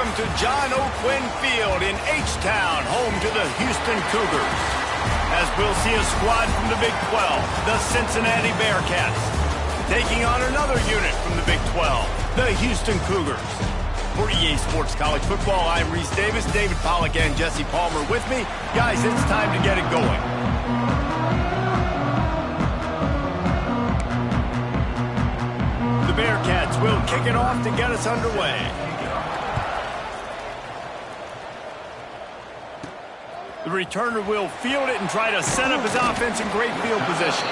Welcome to John O'Quinn Field in H-Town, home to the Houston Cougars. As we'll see a squad from the Big 12, the Cincinnati Bearcats, taking on another unit from the Big 12, the Houston Cougars. For EA Sports College Football, I'm Reese Davis, David Pollack, and Jesse Palmer with me. Guys, it's time to get it going. The Bearcats will kick it off to get us underway. The returner will field it and try to set up his offense in great field position.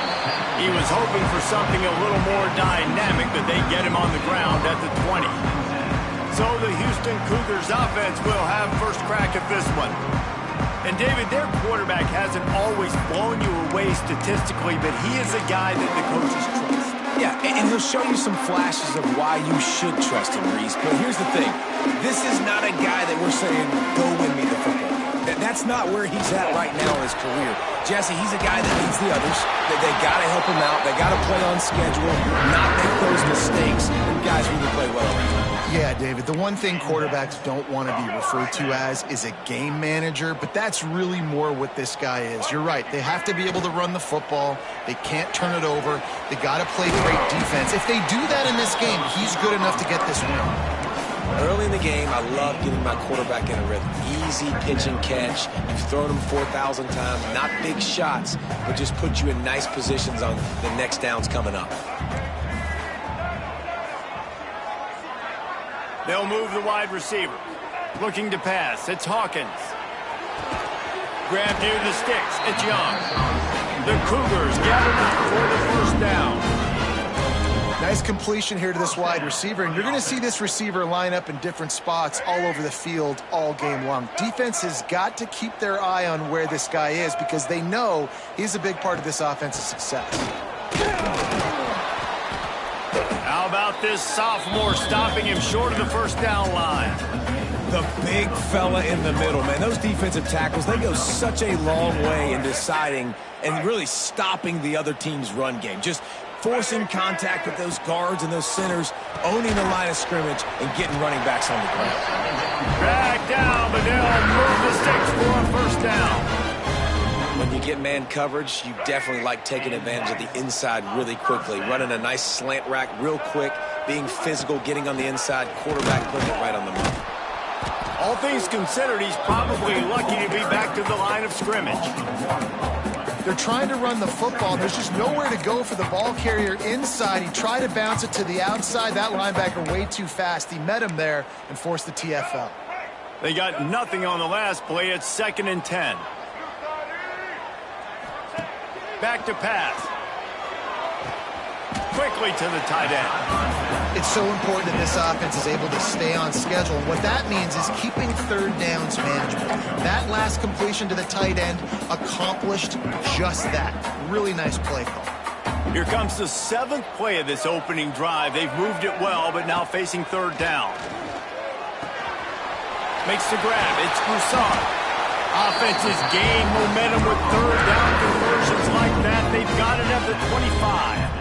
He was hoping for something a little more dynamic, but they get him on the ground at the 20. So the Houston Cougars offense will have first crack at this one. And David, their quarterback hasn't always blown you away statistically, but he is a guy that the coaches trust. Yeah, and he'll show you some flashes of why you should trust him, Reese. But here's the thing. This is not a guy that we're saying, go win me the football. That's not where he's at right now in his career. Jesse, he's a guy that needs the others. They got to help him out. They got to play on schedule, not make those mistakes. And guys really play well every time. Yeah, David, the one thing quarterbacks don't want to be referred to as is a game manager, but that's really more what this guy is. You're right. They have to be able to run the football. They can't turn it over. They got to play great defense. If they do that in this game, he's good enough to get this win. Early in the game, I love getting my quarterback in a rhythm. Easy pitch and catch. You've thrown him 4,000 times. Not big shots, but just put you in nice positions on the next downs coming up. They'll move the wide receiver. Looking to pass. It's Hawkins. Grabbed near the sticks. It's Young. The Cougars gather up for the first down. Nice completion here to this wide receiver, and you're going to see this receiver line up in different spots all over the field all game long. Defense has got to keep their eye on where this guy is because they know he's a big part of this offense's success. How about this sophomore stopping him short of the first down line? The big fella in the middle, man. Those defensive tackles, they go such a long way in deciding and really stopping the other team's run game. Just forcing contact with those guards and those centers, owning the line of scrimmage, and getting running backs on the ground. Drag down, but they'll move the sticks for a first down. When you get man coverage, you definitely like taking advantage of the inside really quickly, running a nice slant rack real quick, being physical, getting on the inside, quarterback putting it right on the mark. All things considered, he's probably lucky to be back to the line of scrimmage. They're trying to run the football. There's just nowhere to go for the ball carrier inside. He tried to bounce it to the outside. That linebacker way too fast. He met him there and forced the TFL. They got nothing on the last play. It's 2nd and 10. Back to pass. Quickly to the tight end. It's so important that this offense is able to stay on schedule. And what that means is keeping third downs manageable. That last completion to the tight end accomplished just that. Really nice play call. Here comes the 7th play of this opening drive. They've moved it well, but now facing third down. Makes the grab. It's Broussard. Offenses gain momentum with third down conversions like that. They've got it at the 25.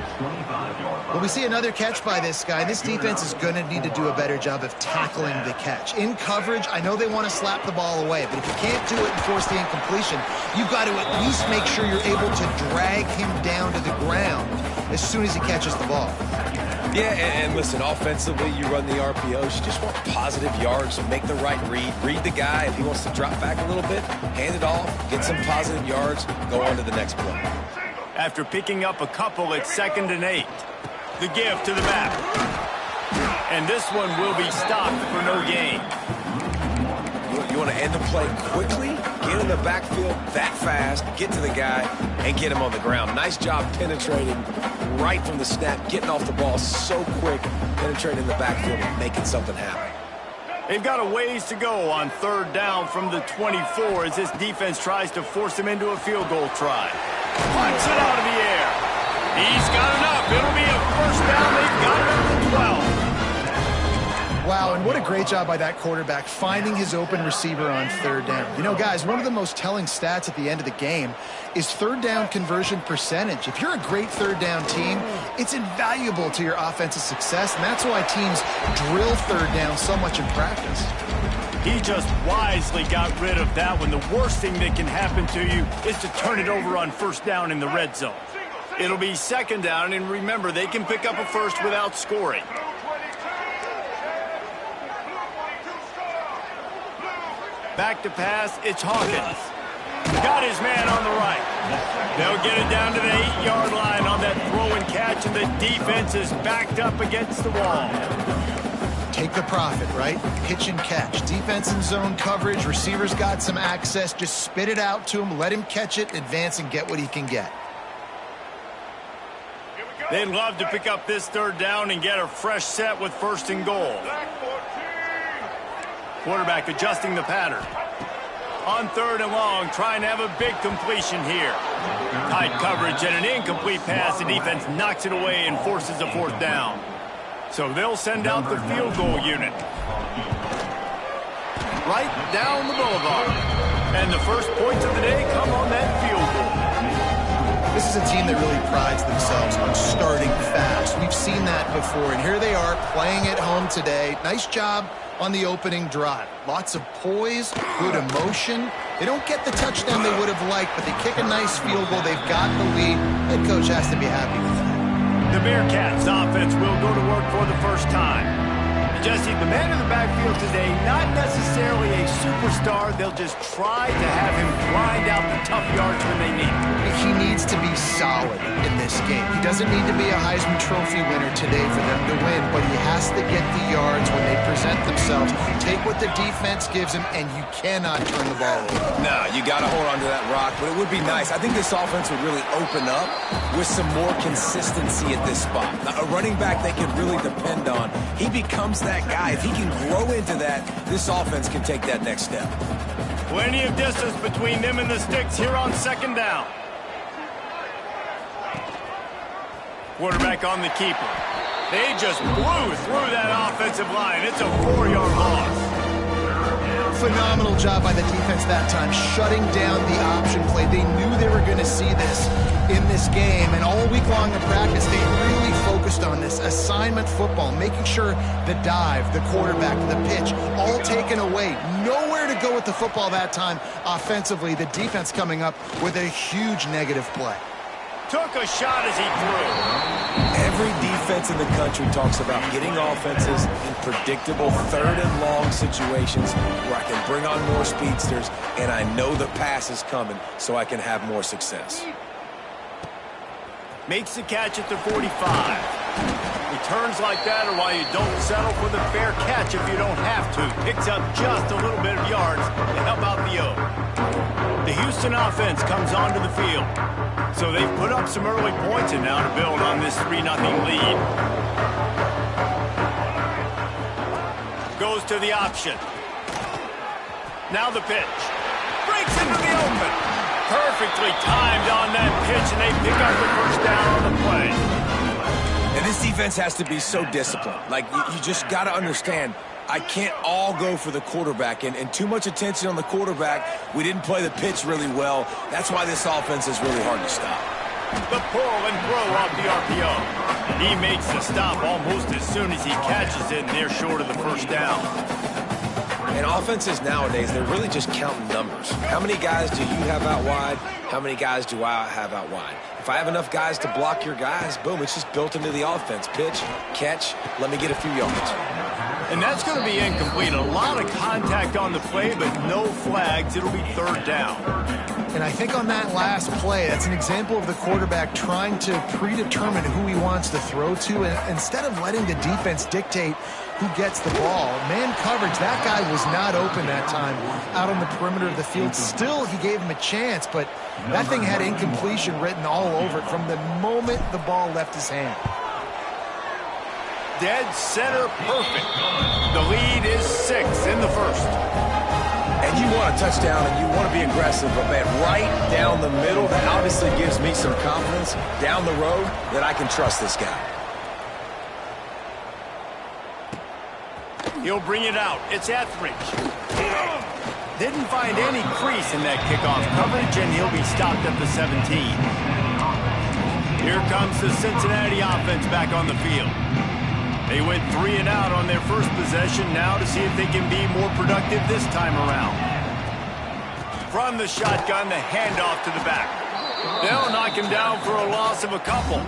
Well, we see another catch by this guy. This defense is going to need to do a better job of tackling the catch. In coverage, I know they want to slap the ball away, but if you can't do it and force the incompletion, you've got to at least make sure you're able to drag him down to the ground as soon as he catches the ball. Yeah, and listen, offensively, you run the RPOs. You just want positive yards, make the right read. Read the guy. If he wants to drop back a little bit, hand it off, get some positive yards, go on to the next play. After picking up a couple, it's 2nd and 8. The give to the back. And this one will be stopped for no gain. You want to end the play quickly, get in the backfield that fast, get to the guy, and get him on the ground. Nice job penetrating right from the snap, getting off the ball so quick, penetrating the backfield and making something happen. They've got a ways to go on third down from the 24 as this defense tries to force him into a field goal try. Punts it out of the air. He's got enough. It'll be a first down. They've got it at the 12. Wow, and what a great job by that quarterback finding his open receiver on third down. You know, guys, one of the most telling stats at the end of the game is third down conversion percentage. If you're a great third down team, it's invaluable to your offensive success, and that's why teams drill third down so much in practice. He just wisely got rid of that one. The worst thing that can happen to you is to turn it over on first down in the red zone. It'll be second down, and remember, they can pick up a first without scoring. Back to pass, it's Hawkins. Got his man on the right. They'll get it down to the 8-yard line on that throw and catch, and the defense is backed up against the wall. Take the profit, right? Pitch and catch. Defense in zone coverage. Receivers got some access. Just spit it out to him. Let him catch it, advance, and get what he can get. They'd love to pick up this third down and get a fresh set with first and goal. Quarterback adjusting the pattern. On third and long, trying to have a big completion here. Tight coverage and an incomplete pass. The defense knocks it away and forces a fourth down. So they'll send out the field goal unit. Right down the boulevard. And the first points of the day come on that field goal. This is a team that really prides themselves on starting fast. We've seen that before, and here they are playing at home today. Nice job on the opening drive. Lots of poise, good emotion. They don't get the touchdown they would have liked, but they kick a nice field goal. They've got the lead. Head coach has to be happy with that. The Bearcats offense will go to work for the first time. Jesse, the man in the backfield today, not necessarily a superstar. They'll just try to have him grind out the tough yards when they need him. He needs to be solid in this game. He doesn't need to be a Heisman Trophy winner today for them to win, but he has to get the yards when they present themselves. Take what the defense gives him, and you cannot turn the ball over. No, you got to hold on to that rock, but it would be nice. I think this offense would really open up with some more consistency at this spot. Now, a running back they can really depend on. He becomes that guy. If he can grow into that, this offense can take that next step. Plenty of distance between them and the sticks here on second down. Quarterback on the keeper. They just blew through that offensive line. It's a 4-yard loss. Phenomenal job by the defense that time, shutting down the option play. They knew they were going to see this in this game, and all week long in practice, they really focused on this assignment football, making sure the dive, the quarterback, the pitch, all taken away. Nowhere to go with the football that time offensively. The defense coming up with a huge negative play. Took a shot as he threw. Every defense in the country talks about getting offenses in predictable third and long situations where I can bring on more speedsters and I know the pass is coming so I can have more success. Makes the catch at the 45. Returns like that are why you don't settle for the fair catch if you don't have to. Picks up just a little bit of yards to help out the O. The Houston offense comes onto the field. So they've put up some early points and now to build on this 3-0 lead. Goes to the option. Now the pitch. Breaks into the open. Perfectly timed on that pitch, and they pick up the first down on the play. And this defense has to be so disciplined. Like, you just got to understand, I can't all go for the quarterback, and too much attention on the quarterback. We didn't play the pitch really well. That's why this offense is really hard to stop. The pull and throw off the RPO. He makes the stop almost as soon as he catches it, and they're short of the first down. And offenses nowadays, they're really just counting numbers. How many guys do you have out wide? How many guys do I have out wide? If I have enough guys to block your guys, boom, it's just built into the offense. Pitch, catch, let me get a few yards. And that's going to be incomplete. A lot of contact on the play, but no flags. It'll be third down. And I think on that last play, that's an example of the quarterback trying to predetermine who he wants to throw to, and instead of letting the defense dictate who gets the ball. Man coverage, that guy was not open that time out on the perimeter of the field. Still, he gave him a chance, but that thing had incompletion written all over it from the moment the ball left his hand. Dead center perfect. The lead is 6 in the first. And you want a touchdown and you want to be aggressive, but man, right down the middle, that obviously gives me some confidence down the road that I can trust this guy. He'll bring it out. It's Etheridge. Didn't find any crease in that kickoff coverage, and he'll be stopped at the 17. Here comes the Cincinnati offense back on the field. They went 3 and out on their first possession, now to see if they can be more productive this time around. From the shotgun, the handoff to the back. They'll knock him down for a loss of a couple.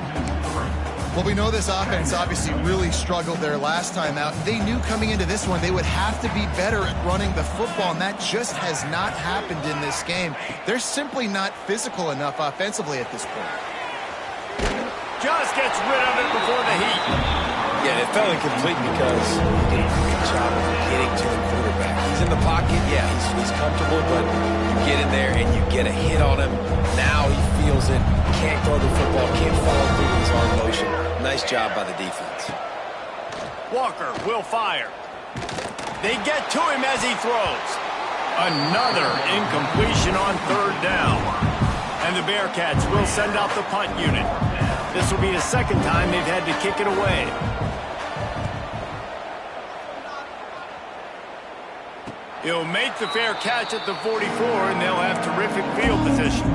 Well, we know this offense obviously really struggled their last time out. They knew coming into this one they would have to be better at running the football, and that just has not happened in this game. They're simply not physical enough offensively at this point. Just gets rid of it before the heat. Yeah, it fell incomplete because he did a great job of getting to the quarterback. He's in the pocket, yeah, he's comfortable, but you get in there and you get a hit on him. Now he feels it, can't throw the football, can't follow through with his arm motion. Nice job by the defense. Walker will fire. They get to him as he throws. Another incompletion on 3rd down. And the Bearcats will send out the punt unit. This will be the second time they've had to kick it away. He'll make the fair catch at the 44, and they'll have terrific field position.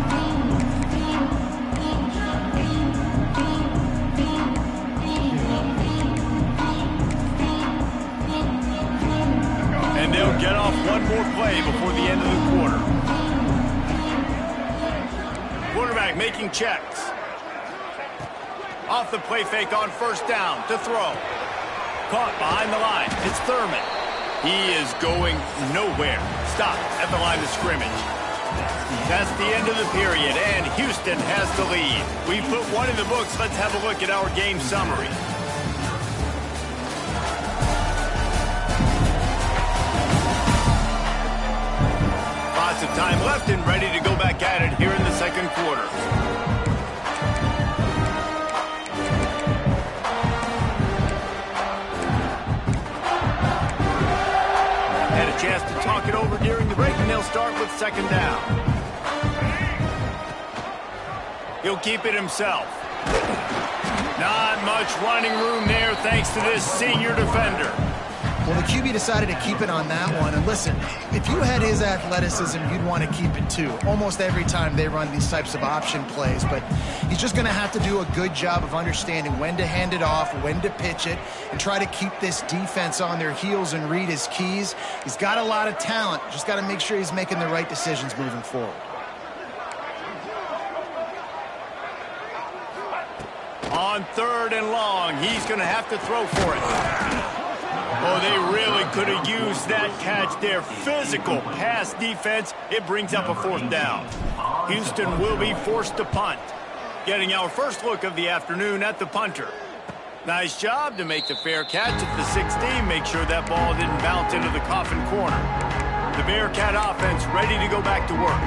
And they'll get off one more play before the end of the quarter. Quarterback making checks. Off the play fake on 1st down to throw. Caught behind the line. It's Thurman. He is going nowhere. Stopped at the line of scrimmage. That's the end of the period, and Houston has the lead. We put one in the books. Let's have a look at our game summary. Lots of time left and ready to go back at it here in the second quarter. Chance to talk it over during the break, and they'll start with 2nd down. He'll keep it himself. Not much running room there thanks to this senior defender. Well, the QB decided to keep it on that one. And listen, if you had his athleticism, you'd want to keep it too. Almost every time they run these types of option plays. But he's just going to have to do a good job of understanding when to hand it off, when to pitch it, and try to keep this defense on their heels and read his keys. He's got a lot of talent. Just got to make sure he's making the right decisions moving forward. On 3rd and long, he's going to have to throw for it. Oh, they really could have used that catch there. Physical pass defense. It brings up a 4th down. Houston will be forced to punt. Getting our first look of the afternoon at the punter. Nice job to make the fair catch at the 16. Make sure that ball didn't bounce into the coffin corner. The Bearcat offense ready to go back to work.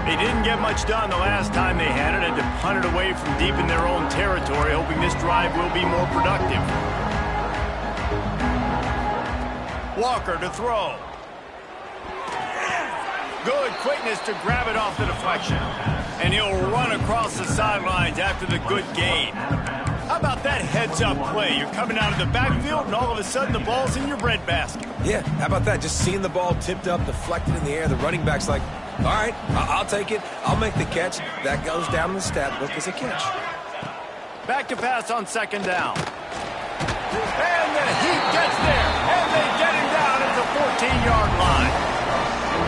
They didn't get much done the last time they had it. Had to punt it away from deep in their own territory, hoping this drive will be more productive. Walker to throw. Good quickness to grab it off the deflection. And he'll run across the sidelines after the good gain. How about that heads-up play? You're coming out of the backfield, and all of a sudden the ball's in your breadbasket. Yeah, how about that? Just seeing the ball tipped up, deflected in the air. The running back's like, all right, I'll take it. I'll make the catch. That goes down the stat book as a catch. Back to pass on 2nd down. And the heat gets there, and they get him down at the 14-yard line.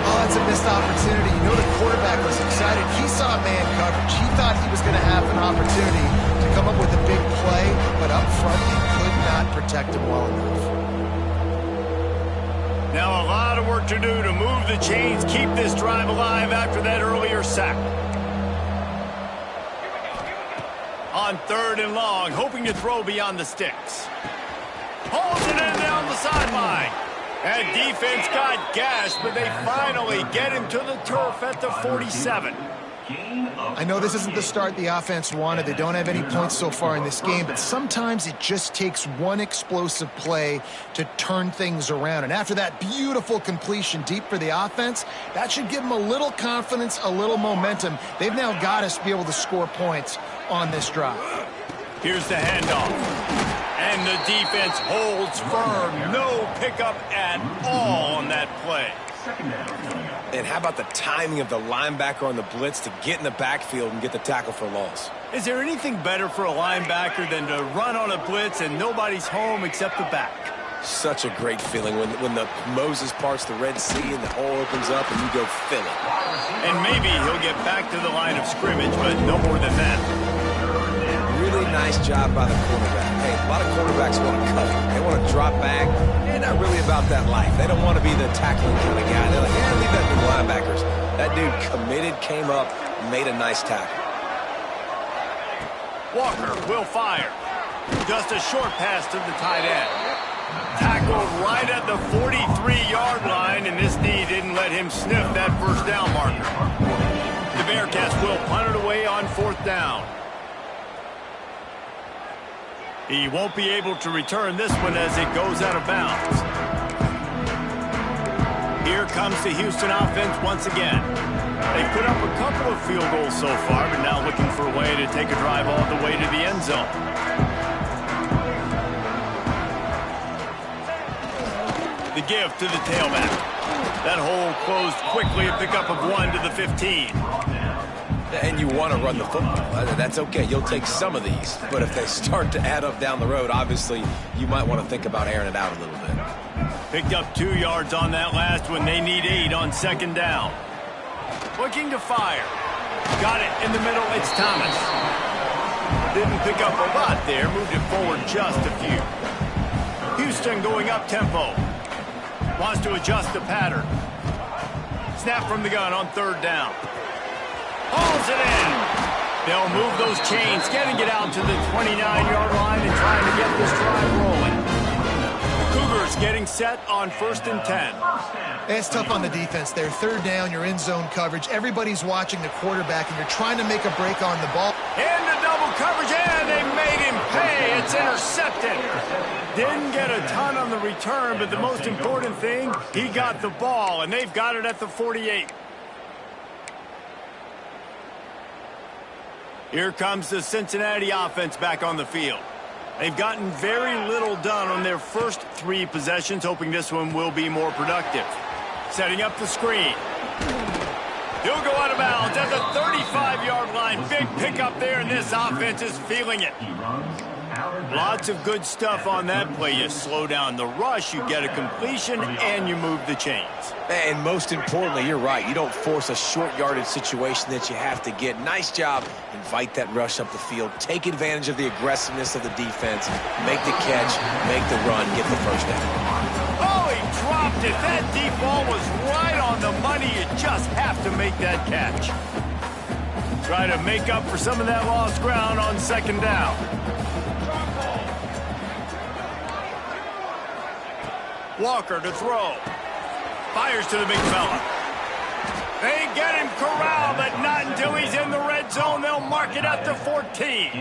Oh, that's a missed opportunity. You know the quarterback was excited. He saw man coverage. He thought he was going to have an opportunity to come up with a big play, but up front, he could not protect him well enough. Now a lot of work to do to move the chains, keep this drive alive after that earlier sack. On 3rd and long, hoping to throw beyond the sticks. Holds it in down the sideline. And defense got gashed, but they finally get him to the turf at the 47. I know this isn't the start the offense wanted. They don't have any points so far in this game, but sometimes it just takes one explosive play to turn things around. And after that beautiful completion deep for the offense, that should give them a little confidence, a little momentum. They've now got to be able to score points on this drive. Here's the handoff. And the defense holds firm. No pickup at all on that play. And how about the timing of the linebacker on the blitz to get in the backfield and get the tackle for loss? Is there anything better for a linebacker than to run on a blitz and nobody's home except the back? Such a great feeling when the Moses parts the Red Sea and the hole opens up and you go fill it. And maybe he'll get back to the line of scrimmage, but no more than that. Really nice job by the quarterback. Hey, a lot of quarterbacks want to cover. They want to drop back. They're not really about that life. They don't want to be the tackling kind of guy. They're like, yeah, leave that to the linebackers. That dude committed, came up, made a nice tackle. Walker will fire. Just a short pass to the tight end. Tackled right at the 43-yard line, and this knee didn't let him sniff that first down marker. The Bearcats will punt it away on 4th down. He won't be able to return this one as it goes out of bounds. Here comes the Houston offense once again. They put up a couple of field goals so far, but now looking for a way to take a drive all the way to the end zone. The give to the tailback. That hole closed quickly, a pickup of 1 to the 15. And you want to run the football. That's okay. You'll take some of these. But if they start to add up down the road, obviously, you might want to think about airing it out a little bit. Picked up 2 yards on that last one. They need 8 on 2nd down. Looking to fire. Got it in the middle. It's Thomas. Didn't pick up a lot there. Moved it forward just a few. Houston going up tempo. Wants to adjust the pattern. Snap from the gun on 3rd down. Hauls it in. They'll move those chains, getting it out to the 29-yard line and trying to get this drive rolling. The Cougars getting set on 1st and 10. It's tough on the defense there. 3rd down, you're in zone coverage. Everybody's watching the quarterback, and you're trying to make a break on the ball. Into double coverage, and they made him pay. It's intercepted. Didn't get a ton on the return, but the most important thing, he got the ball, and they've got it at the 48. Here comes the Cincinnati offense back on the field. They've gotten very little done on their first 3 possessions, hoping this one will be more productive. Setting up the screen. He'll go out of bounds at the 35-yard line. Big pickup there, and this offense is feeling it. Lots of good stuff on that play. You slow down the rush, you get a completion, and you move the chains. And most importantly, you're right. You don't force a short yardage situation that you have to get. Nice job. Invite that rush up the field. Take advantage of the aggressiveness of the defense. Make the catch, make the run, get the first down. Oh, he dropped it. That deep ball was right on the money. You just have to make that catch. Try to make up for some of that lost ground on 2nd down. Walker to throw. Fires to the big fella. They get him corralled, but not until he's in the red zone. They'll mark it up to 14.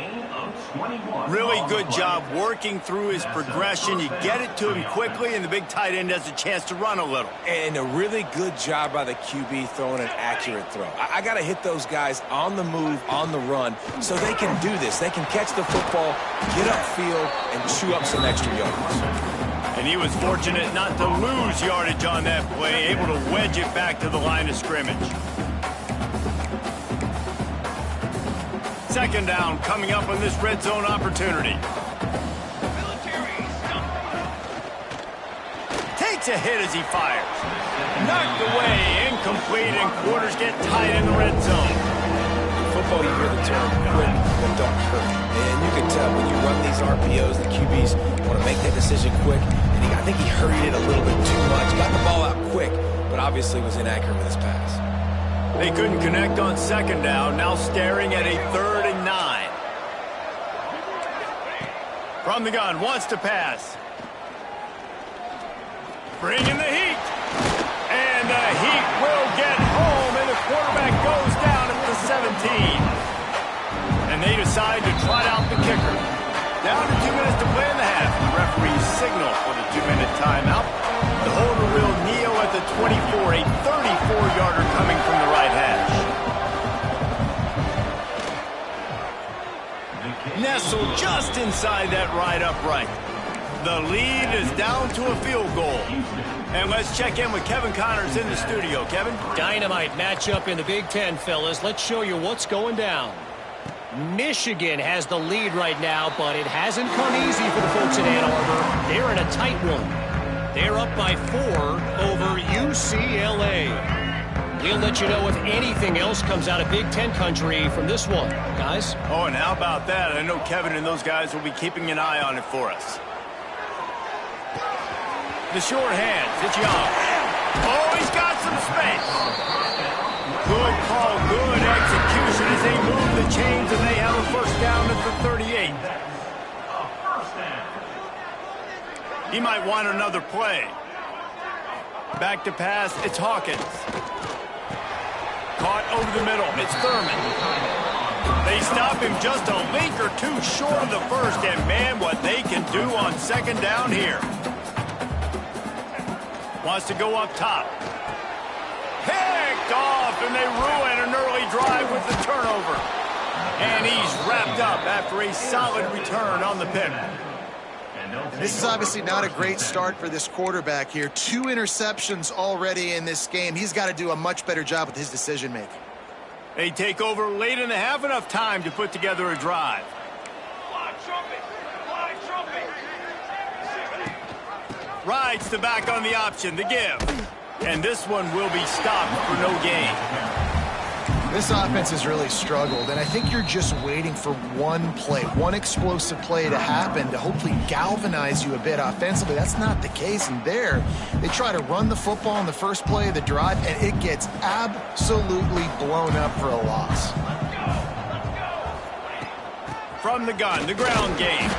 Really good job working through his progression. You get it to him quickly, and the big tight end has a chance to run a little. And a really good job by the QB throwing an accurate throw. I got to hit those guys on the move, on the run, so they can do this. They can catch the football, get upfield, and chew up some extra yards. And he was fortunate not to lose yardage on that play, able to wedge it back to the line of scrimmage. 2nd down coming up on this red zone opportunity. Takes a hit as he fires. Knocked away, incomplete, and quarters get tight in the red zone. In football, you hear the term quick, but don't hurt. And you can tell when you run these RPOs, the QBs want to make that decision quick. And I think he hurried it a little bit too much. Got the ball out quick, but obviously was inaccurate with his pass. They couldn't connect on 2nd down, now staring at a 3rd and 9. From the gun, wants to pass. Bringing the heat. And the heat will get home, and the quarterback goes down at the 17. And they decide to trot out the kicker. Down to 2 minutes to play in the half. The referee signal for the 2-minute timeout. The holder will kneel at the 24, a 34-yarder coming from the right hash. Nestled just inside that right upright. The lead is down to a field goal. And let's check in with Kevin Connors in the studio. Kevin? Dynamite matchup in the Big Ten, fellas. Let's show you what's going down. Michigan has the lead right now, but it hasn't come easy for the folks in Ann Arbor. They're in a tight one. They're up by 4 over UCLA. We'll let you know if anything else comes out of Big Ten country from this one, guys. Oh, and how about that? I know Kevin and those guys will be keeping an eye on it for us. The short hands, it's Young. Oh, he's got some space. Good call, good execution as they move the chains and they have a first down at the 38. He might want another play. Back to pass, it's Hawkins. Caught over the middle, it's Thurman. They stop him just a link or two short of the first, and man, what they can do on second down here. Wants to go up top. Picked off, and they ruin an early drive with the turnover. And he's wrapped up after a solid return on the pick. This is obviously not a great start for this quarterback here. 2 interceptions already in this game. He's got to do a much better job with his decision-making. They take over late in the half, enough time to put together a drive. Rides the back on the option, the give. And this one will be stopped for no gain. This offense has really struggled, and I think you're just waiting for one play, one explosive play to happen to hopefully galvanize you a bit offensively. That's not the case, and there, they try to run the football in the first play of the drive, and it gets absolutely blown up for a loss. From the gun, the ground game.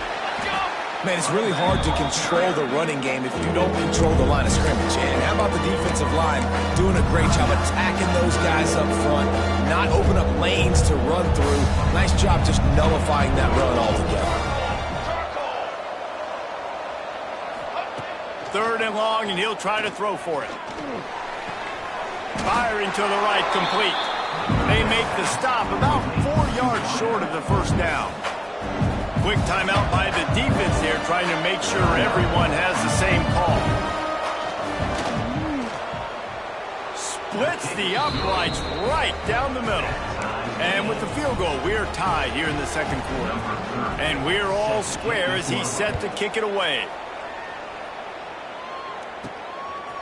Man, it's really hard to control the running game if you don't control the line of scrimmage. And how about the defensive line doing a great job attacking those guys up front, not open up lanes to run through. Nice job just nullifying that run altogether. 3rd and long, and he'll try to throw for it. Firing to the right, complete. They make the stop about 4 yards short of the first down. Quick timeout by the defense there, trying to make sure everyone has the same call. Splits the uprights right down the middle. And with the field goal, we're tied here in the second quarter. And we're all square as he's set to kick it away.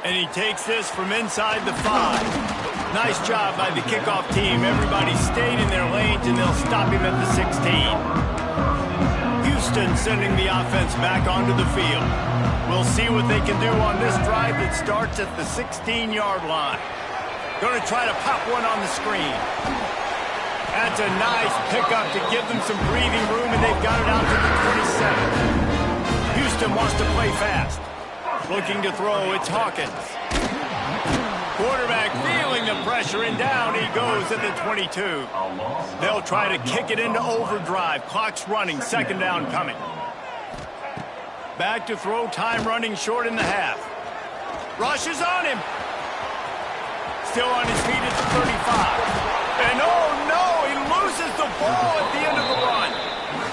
And he takes this from inside the 5. Nice job by the kickoff team. Everybody stayed in their lanes, and they'll stop him at the 16. Houston sending the offense back onto the field. We'll see what they can do on this drive that starts at the 16-yard line. Going to try to pop one on the screen. That's a nice pickup to give them some breathing room, and they've got it out to the 27. Houston wants to play fast. Looking to throw, it's Hawkins. Quarterback feeling the pressure, and down he goes at the 22. They'll try to kick it into overdrive. Clock's running, second down coming. Back to throw, time running short in the half. Rushes on him. Still on his feet at the 35. And oh no, he loses the ball at the end of the run.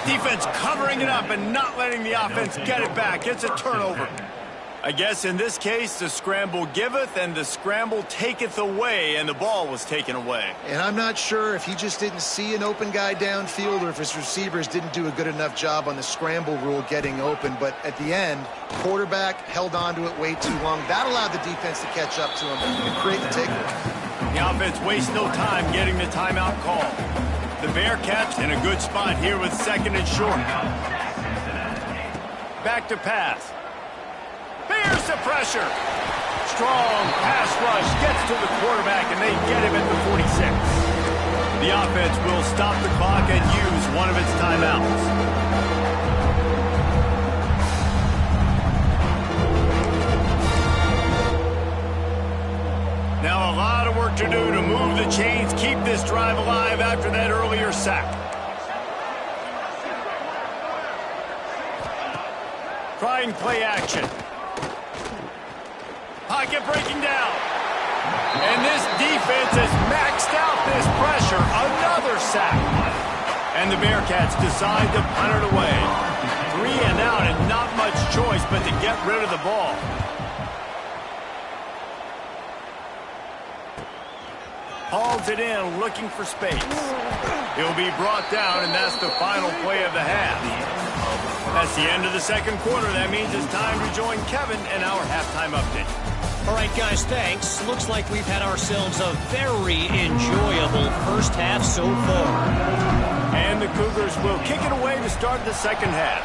Defense covering it up and not letting the offense get it back. It's a turnover. I guess in this case, the scramble giveth and the scramble taketh away, and the ball was taken away. And I'm not sure if he just didn't see an open guy downfield or if his receivers didn't do a good enough job on the scramble rule getting open. But at the end, quarterback held on to it way too long. That allowed the defense to catch up to him and create the takeaway. The offense wastes no time getting the timeout call. The Bearcats in a good spot here with 2nd and short. Back to pass. Bears the pressure. Strong pass rush gets to the quarterback, and they get him at the 46. The offense will stop the clock and use one of its timeouts. Now a lot of work to do to move the chains, keep this drive alive after that earlier sack. Trying play action. Pocket breaking down. And this defense has maxed out this pressure. Another sack. And the Bearcats decide to punt it away. 3 and out and not much choice but to get rid of the ball. Hauls it in, looking for space. He'll be brought down, and that's the final play of the half. That's the end of the second quarter. That means it's time to join Kevin and our halftime update. All right, guys, thanks. Looks like we've had ourselves a very enjoyable first half so far. And the Cougars will kick it away to start the second half.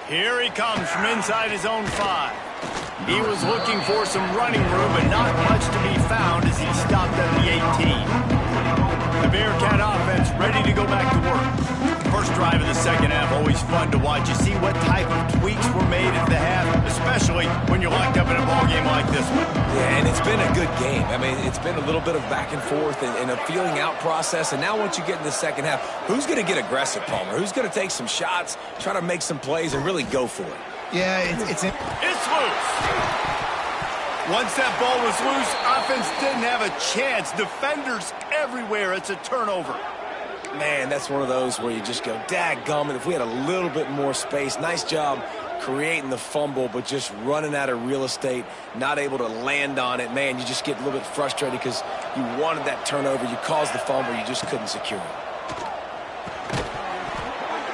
Here he comes from inside his own 5. He was looking for some running room, but not much to be found as he stopped at the 18. The Bearcat offense ready to go back to work. First drive of the second half, always fun to watch. You see what type of tweaks were made at the half, especially when you're locked up in a ball game like this one. Yeah, and it's been a good game. I mean, it's been a little bit of back and forth and a feeling out process. And now once you get in the second half, who's going to get aggressive, Palmer? Who's going to take some shots, try to make some plays, and really go for it? Yeah, it's loose. Once that ball was loose, offense didn't have a chance. Defenders everywhere. It's a turnover. Man, that's one of those where you just go, dadgummit, if we had a little bit more space. Nice job creating the fumble, but just running out of real estate, not able to land on it. Man, you just get a little bit frustrated because you wanted that turnover. You caused the fumble. You just couldn't secure it.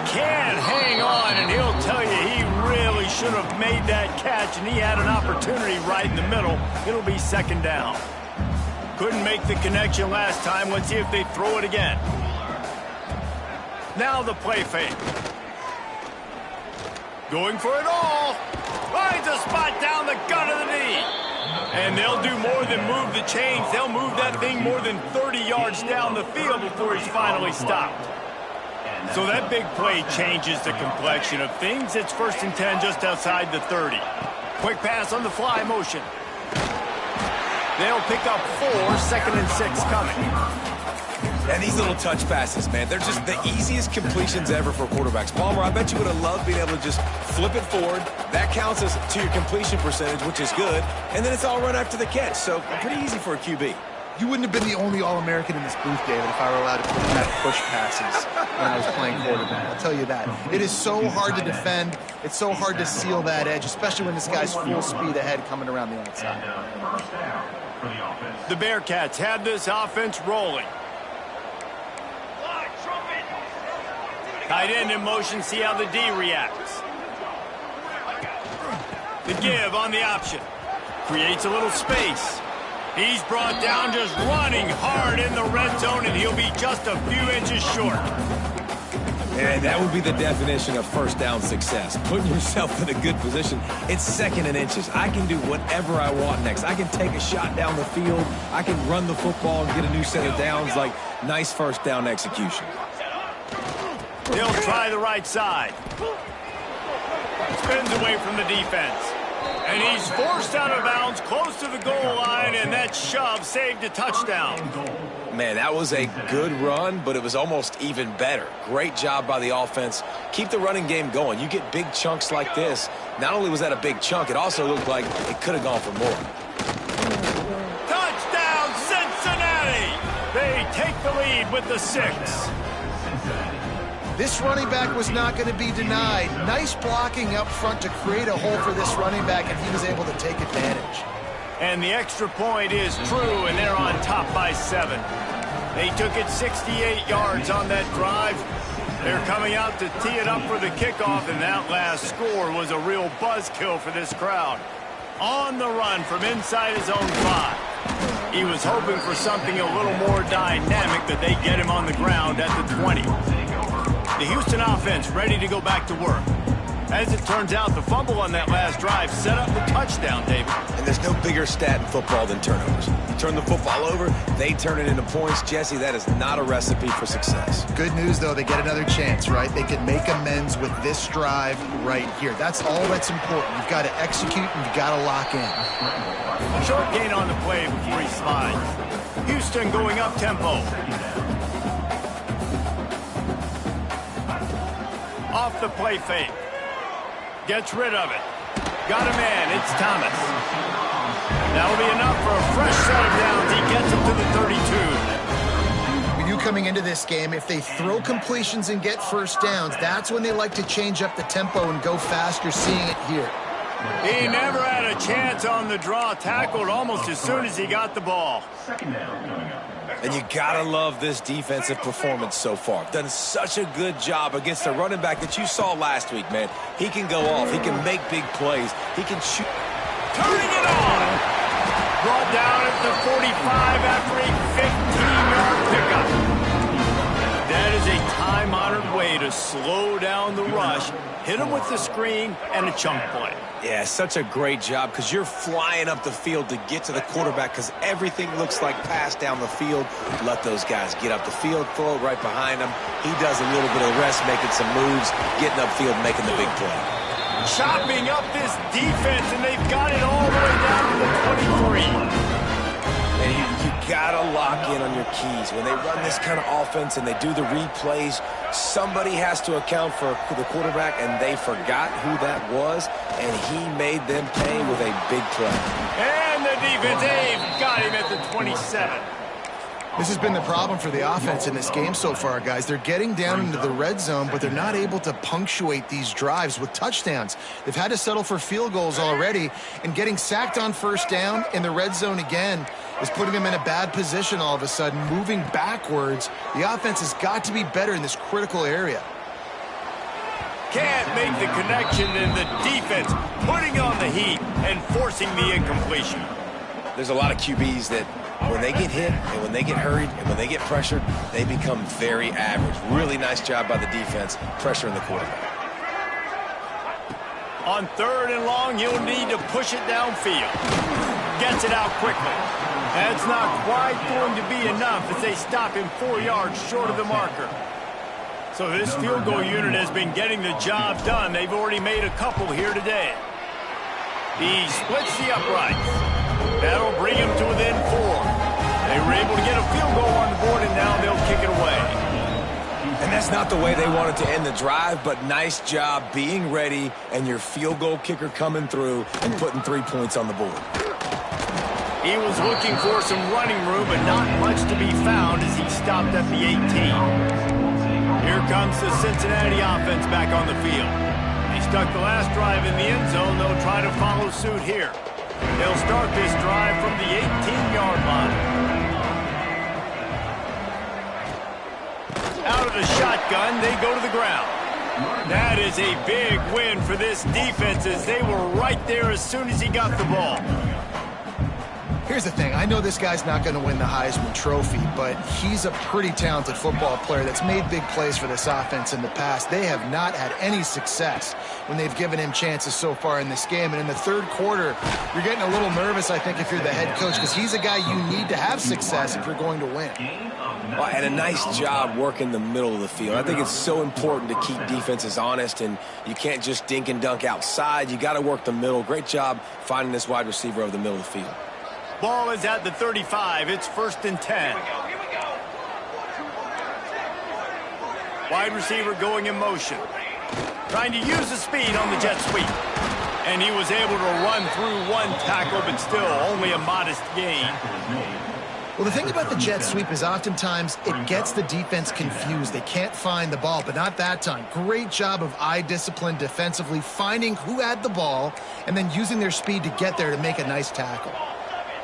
Can't hang on, and he'll tell you he really should have made that catch, and he had an opportunity right in the middle. It'll be second down. Couldn't make the connection last time. Let's see if they throw it again. Now the play fake. Going for it all. Finds a spot down the gut of the knee. And they'll do more than move the chains. They'll move that thing more than 30 yards down the field before he's finally stopped. So that big play changes the complexion of things. It's 1st and 10 just outside the 30. Quick pass on the fly motion. They'll pick up 4, 2nd and 6 coming. And these little touch passes, man, they're just the easiest completions ever for quarterbacks. Palmer, I bet you would have loved being able to just flip it forward. That counts as to your completion percentage, which is good. And then it's all run after the catch. So pretty easy for a QB. You wouldn't have been the only All-American in this booth, David, if I were allowed to push passes when I was playing quarterback. I'll tell you that. It is so hard to defend. It's so hard to seal that edge, especially when this guy's full speed ahead coming around the outside. The Bearcats have this offense rolling. Tight end in motion, see how the D reacts. The give on the option. Creates a little space. He's brought down just running hard in the red zone, and he'll be just a few inches short. And that would be the definition of first down success. Putting yourself in a good position. It's 2nd and inches. I can do whatever I want next. I can take a shot down the field. I can run the football and get a new set of downs. Like, nice first down execution. He'll try the right side. Spins away from the defense. And he's forced out of bounds close to the goal line, and that shove saved a touchdown. Man, that was a good run, but it was almost even better. Great job by the offense. Keep the running game going. You get big chunks like this. Not only was that a big chunk, it also looked like it could have gone for more. Touchdown, Cincinnati! They take the lead with the 6. This running back was not going to be denied. Nice blocking up front to create a hole for this running back, and he was able to take advantage. And the extra point is true, and they're on top by 7. They took it 68 yards on that drive. They're coming out to tee it up for the kickoff, and that last score was a real buzzkill for this crowd. On the run from inside his own 5. He was hoping for something a little more dynamic, that they get him on the ground at the 20. The Houston offense ready to go back to work. As it turns out, the fumble on that last drive set up the touchdown, David. And there's no bigger stat in football than turnovers. You turn the football over, they turn it into points. Jesse, that is not a recipe for success. Good news, though, they get another chance, right? They can make amends with this drive right here. That's all that's important. You've got to execute, and you've got to lock in. Short gain on the play before he slides. Houston going up tempo. Off the play fake. Gets rid of it. Got a man. It's Thomas. That'll be enough for a fresh set of downs. He gets him to the 32. coming into this game, if they throw completions and get first downs, that's when they like to change up the tempo and go fast. You're seeing it here. He never had a chance on the draw, tackled almost as soon as he got the ball. And you gotta love this defensive performance so far. Done such a good job against the running back that you saw last week, man. He can go off. He can make big plays. He can shoot. Turning it on. Brought down at the 45 after a 15-yard pickup. That is a time-honored way to slow down the rush, hit him with the screen, and a chunk play. Yeah, such a great job because you're flying up the field to get to the quarterback because everything looks like pass down the field. Let those guys get up the field, throw it right behind him. He does a little bit of the rest, making some moves, getting upfield, making the big play. Chopping up this defense, and they've got it all the way down to the 23. And you gotta lock in on your keys. When they run this kind of offense and they do the replays, somebody has to account for the quarterback, and they forgot who that was, and he made them pay with a big play. And the defense, they've got him at the 27. This has been the problem for the offense in this game so far, guys. They're getting down into the red zone, but they're not able to punctuate these drives with touchdowns. They've had to settle for field goals already, and getting sacked on first down in the red zone again is putting them in a bad position all of a sudden, moving backwards. The offense has got to be better in this critical area. Can't make the connection, and the defense putting on the heat and forcing the incompletion. There's a lot of QBs that when they get hit and when they get hurried and when they get pressured, they become very average. Really nice job by the defense pressuring the quarterback. On 3rd and long, he'll need to push it downfield. Gets it out quickly. That's not quite going to be enough as they stop him 4 yards short of the marker. So this field goal unit has been getting the job done. They've already made a couple here today. He splits the uprights. That'll bring him to within 4. They were able to get a field goal on the board, and now they'll kick it away. And that's not the way they wanted to end the drive, but nice job being ready and your field goal kicker coming through and putting 3 points on the board. He was looking for some running room, but not much to be found as he stopped at the 18. Here comes the Cincinnati offense back on the field. They stuck the last drive in the end zone. They'll try to follow suit here. They'll start this drive from the 18-yard line. Out of the shotgun, they go to the ground. That is a big win for this defense as they were right there as soon as he got the ball. Here's the thing. I know this guy's not going to win the Heisman Trophy, but he's a pretty talented football player that's made big plays for this offense in the past. They have not had any success when they've given him chances so far in this game. And in the third quarter, you're getting a little nervous, I think, if you're the head coach, because he's a guy you need to have success if you're going to win. Well, and a nice job working the middle of the field. I think it's so important to keep defenses honest, and you can't just dink and dunk outside. You got to work the middle. Great job finding this wide receiver over the middle of the field. Ball is at the 35. It's 1st and 10. Wide receiver going in motion. Trying to use the speed on the jet sweep. And he was able to run through one tackle, but still only a modest gain. Well, the thing about the jet sweep is oftentimes it gets the defense confused. They can't find the ball, but not that time. Great job of eye discipline defensively, finding who had the ball and then using their speed to get there to make a nice tackle.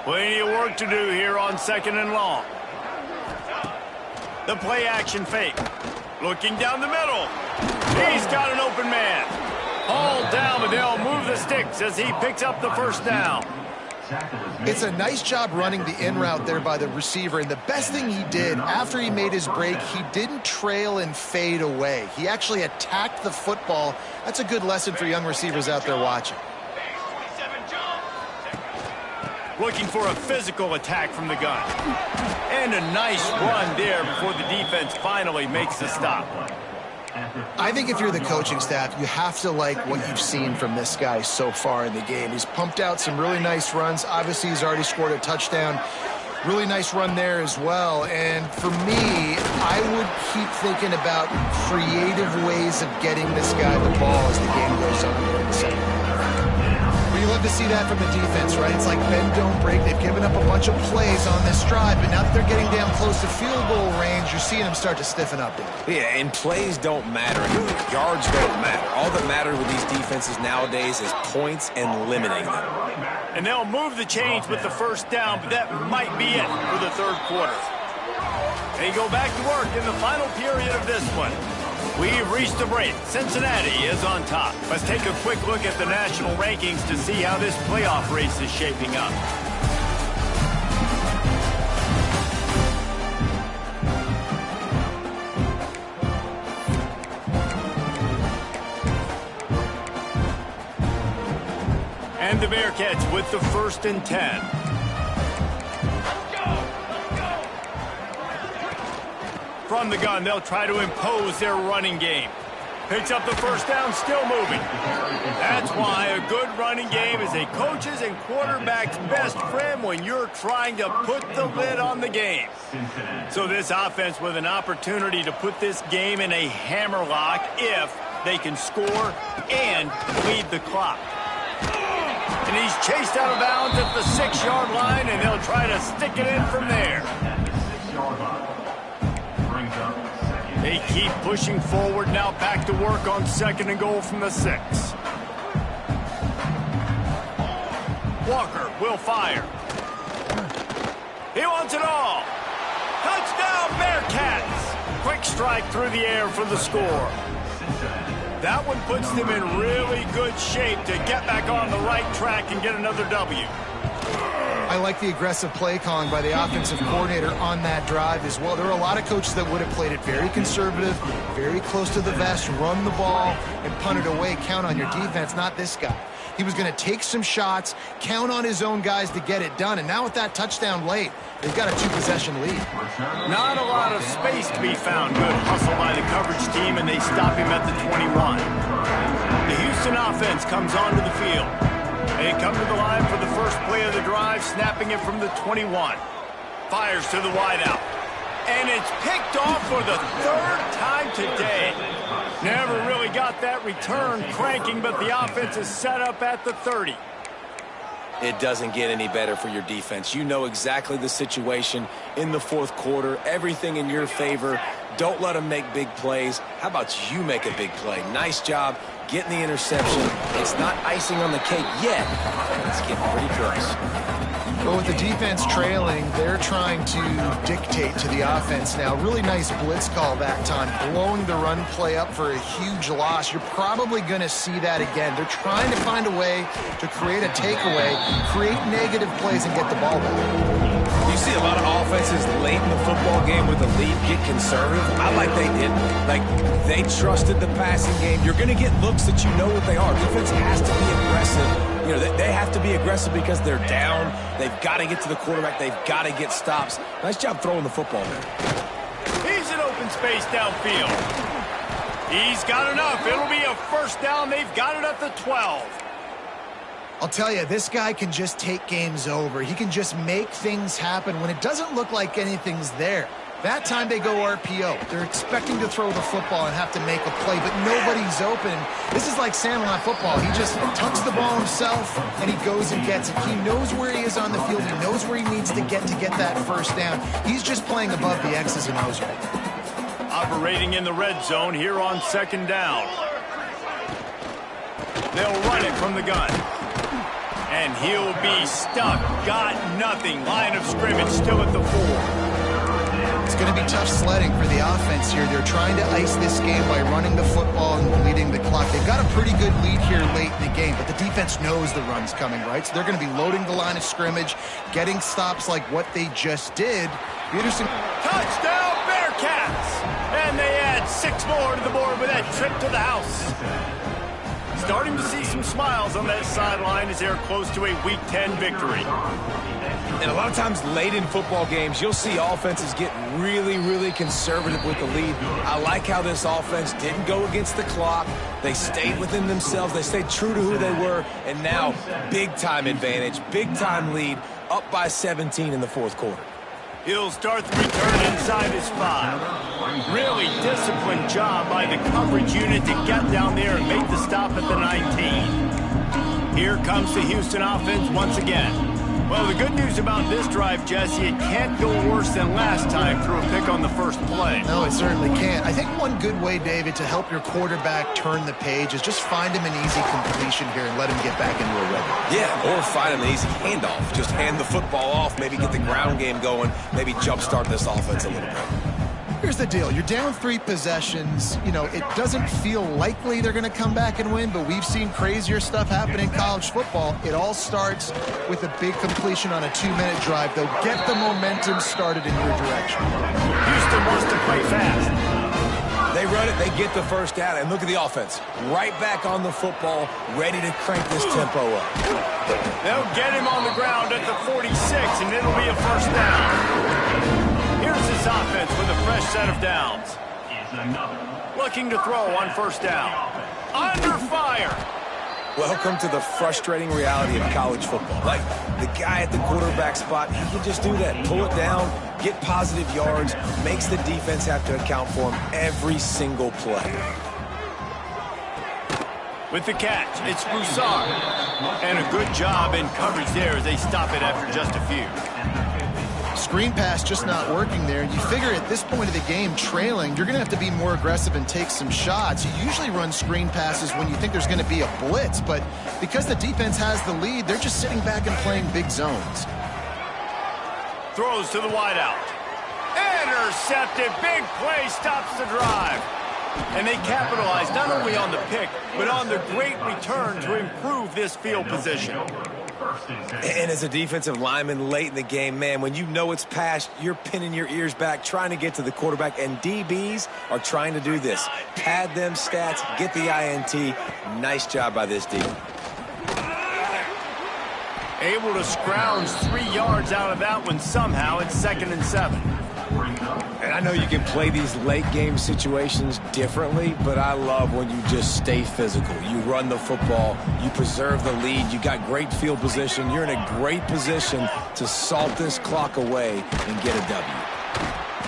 Plenty of work to do here on 2nd and long. The play action fake. Looking down the middle. He's got an open man. Hauled down, but they'll move the sticks as he picks up the first down. It's a nice job running the in route there by the receiver, and the best thing he did after he made his break, he didn't trail and fade away. He actually attacked the football. That's a good lesson for young receivers out there watching. Looking for a physical attack from the gun. And a nice run there before the defense finally makes the stop. I think if you're the coaching staff, you have to like what you've seen from this guy so far in the game. He's pumped out some really nice runs. Obviously, he's already scored a touchdown. Really nice run there as well. And for me, I would keep thinking about creative ways of getting this guy the ball as the game goes on here in the second. What do you love to see that from the defense, right? It's like bend, don't break. They've given up a bunch of plays on this drive, but now that they're getting down close to field goal range, you're seeing them start to stiffen up. Yeah, and plays don't matter anymore. Yards don't matter. All that matters with these defenses nowadays is points and limiting them. And they'll move the chains with the first down, but that might be it for the third quarter. They go back to work in the final period of this one. We've reached a break. Cincinnati is on top. Let's take a quick look at the national rankings to see how this playoff race is shaping up. And the Bearcats with the 1st and 10. From the gun, they'll try to impose their running game. Picks up the first down, still moving. That's why a good running game is a coach's and quarterback's best friend when you're trying to put the lid on the game. So this offense with an opportunity to put this game in a hammerlock if they can score and lead the clock. And he's chased out of bounds at the 6-yard line, and they'll try to stick it in from there. They keep pushing forward, now back to work on 2nd and goal from the 6. Walker will fire. He wants it all. Touchdown, Bearcats! Quick strike through the air for the score. That one puts them in really good shape to get back on the right track and get another W. I like the aggressive play calling by the offensive coordinator on that drive as well. There are a lot of coaches that would have played it very conservative, very close to the vest, run the ball, and punt it away. Count on your defense, not this guy. He was going to take some shots, count on his own guys to get it done. And now with that touchdown late, they've got a 2-possession lead. Not a lot of space to be found. Good hustle by the coverage team, and they stop him at the 21. The Houston offense comes onto the field. They come to the line for the first play of the drive, snapping it from the 21. Fires to the wideout. And it's picked off for the 3rd time today. Never really got that return cranking, but the offense is set up at the 30. It doesn't get any better for your defense. You know exactly the situation in the 4th quarter. Everything in your favor. Don't let them make big plays. How about you make a big play? Nice job getting the interception. It's not icing on the cake yet. It's getting pretty close. But with the defense trailing, they're trying to dictate to the offense now. Really nice blitz call that time, blowing the run play up for a huge loss. You're probably going to see that again. They're trying to find a way to create a takeaway, create negative plays, and get the ball back. You see a lot of offenses late in the football game with the lead get conservative. I like they didn't. Like, they trusted the passing game. You're going to get looks that you know what they are. Defense has to be aggressive. You know, they have to be aggressive because they're down. They've got to get to the quarterback. They've got to get stops. Nice job throwing the football there. He's in open space downfield. He's got enough. It'll be a first down. They've got it at the 12. I'll tell you, this guy can just take games over. He can just make things happen when it doesn't look like anything's there. That time they go RPO. They're expecting to throw the football and have to make a play, but nobody's open. This is like Sandlot football. He just tucks the ball himself, and he goes and gets it. He knows where he is on the field. He knows where he needs to get that first down. He's just playing above the X's and O's right now. Operating in the red zone here on 2nd down. They'll run it from the gun. And he'll be stuck. Got nothing. Line of scrimmage still at the 4. It's going to be tough sledding for the offense here. They're trying to ice this game by running the football and leading the clock. They've got a pretty good lead here late in the game, but the defense knows the run's coming, right? So they're going to be loading the line of scrimmage, getting stops like what they just did. Peterson. Touchdown, Bearcats! And they add 6 more to the board with that trip to the house. Starting to see some smiles on that sideline as they're close to a Week 10 victory. And a lot of times late in football games, you'll see offenses get really, really conservative with the lead. I like how this offense didn't go against the clock. They stayed within themselves. They stayed true to who they were. And now, big-time advantage, big-time lead, up by 17 in the 4th quarter. He'll start the return inside his 5. Really disciplined job by the coverage unit to get down there and make the stop at the 19. Here comes the Houston offense once again. Well, the good news about this drive, Jesse, it can't go worse than last time through a pick on the first play. No, it certainly can't. I think one good way, David, to help your quarterback turn the page is just find him an easy completion here and let him get back into a rhythm. Yeah, or find him an easy handoff. Just hand the football off, maybe get the ground game going, maybe jumpstart this offense a little bit. Here's the deal. You're down 3 possessions. You know, it doesn't feel likely they're going to come back and win, but we've seen crazier stuff happen in college football. It all starts with a big completion on a 2-minute drive. They'll get the momentum started in your direction. Houston wants to play fast. They run it, they get the first down, and look at the offense. Right back on the football, ready to crank this tempo up. They'll get him on the ground at the 46, and it'll be a first down. Here's this offense with a fresh set of downs. Looking to throw on first down. Under fire. Welcome to the frustrating reality of college football. Like, the guy at the quarterback spot, he can just do that. Pull it down, get positive yards, makes the defense have to account for him every single play. With the catch, it's Broussard. And a good job in coverage there as they stop it after just a few. Screen pass just not working there. You figure at this point of the game, trailing, you're going to have to be more aggressive and take some shots. You usually run screen passes when you think there's going to be a blitz, but because the defense has the lead, they're just sitting back and playing big zones. Throws to the wideout. Intercepted. Big play stops the drive. And they capitalize not only on the pick, but on the great return to improve this field position. And as a defensive lineman late in the game, man, when you know it's past, you're pinning your ears back, trying to get to the quarterback, and DBs are trying to do this. Pad them stats, get the INT. Nice job by this D. Able to scrounge 3 yards out of that one somehow. It's 2nd and 7. And I know you can play these late game situations differently, but I love when you just stay physical. You run the football, you preserve the lead, you got great field position, you're in a great position to salt this clock away and get a W.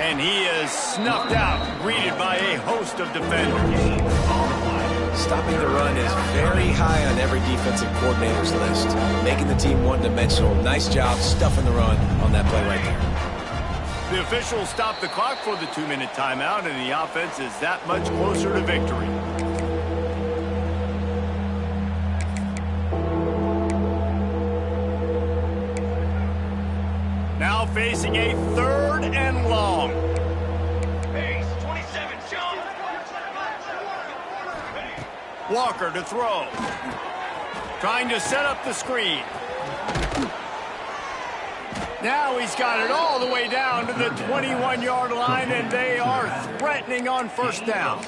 And he is snuffed out, greeted by a host of defenders. Stopping the run is very high on every defensive coordinator's list. Making the team one-dimensional. Nice job stuffing the run on that play right there. The officials stop the clock for the 2-minute timeout, and the offense is that much closer to victory. Now facing a 3rd and long. Walker to throw. Trying to set up the screen. Now he's got it all the way down to the 21-yard line, and they are threatening on first down.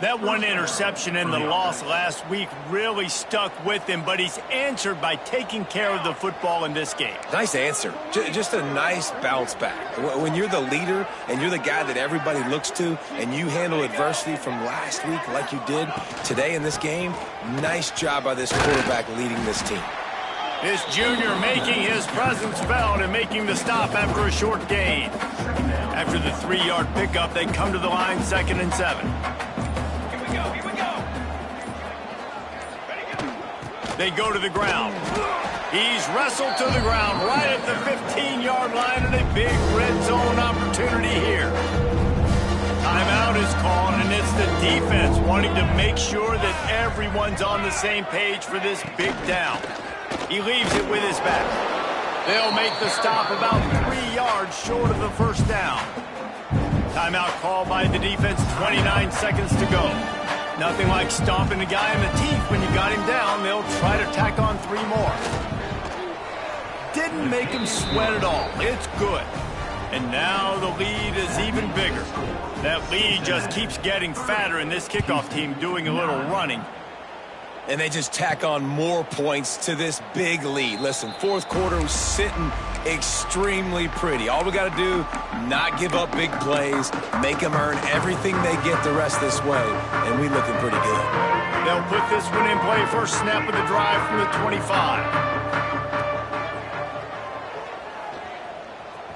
That one interception and the loss last week really stuck with him, but he's answered by taking care of the football in this game. Nice answer. Just a nice bounce back. When you're the leader and you're the guy that everybody looks to and you handle adversity from last week like you did today in this game, nice job by this quarterback leading this team. This junior making his presence felt and making the stop after a short gain. After the 3-yard pickup, they come to the line 2nd and 7. Here we go. They go to the ground. He's wrestled to the ground right at the 15-yard line, and a big red zone opportunity here. Timeout is called, and it's the defense wanting to make sure that everyone's on the same page for this big down. He leaves it with his back. They'll make the stop about 3 yards short of the first down. Timeout called by the defense, 29 seconds to go. Nothing like stomping the guy in the teeth when you got him down. They'll try to tack on 3 more. Didn't make him sweat at all. It's good. And now the lead is even bigger. That lead just keeps getting fatter, and this kickoff team doing a little running. And they just tack on more points to this big lead. Listen, fourth quarter was sitting extremely pretty. All we got to do, not give up big plays, make them earn everything they get the rest this way, and we looking pretty good. They'll put this one in play first snap of the drive from the 25.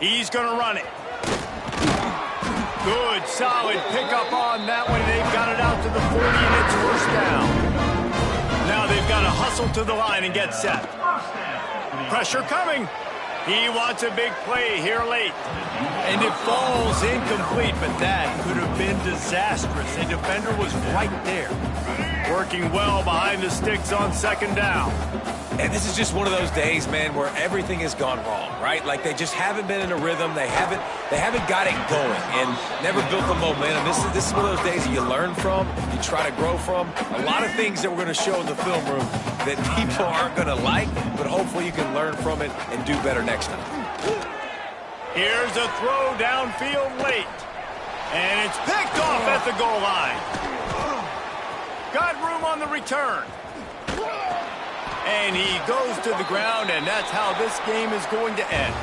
He's going to run it. Good, solid pickup on that one. They've got it out to the 40, and it's first down. Now they've got to hustle to the line and get set. Pressure coming. He wants a big play here late. And it falls incomplete, but that could have been disastrous. A defender was right there. Working well behind the sticks on second down. And this is just one of those days, man, where everything has gone wrong, right? Like they just haven't been in a rhythm. They haven't got it going and never built the momentum. This is one of those days that you learn from, you try to grow from. A lot of things that we're going to show in the film room that people aren't going to like, but hopefully you can learn from it and do better next time. Here's a throw downfield late. And it's picked off at the goal line. Got room on the return. And he goes to the ground, and that's how this game is going to end.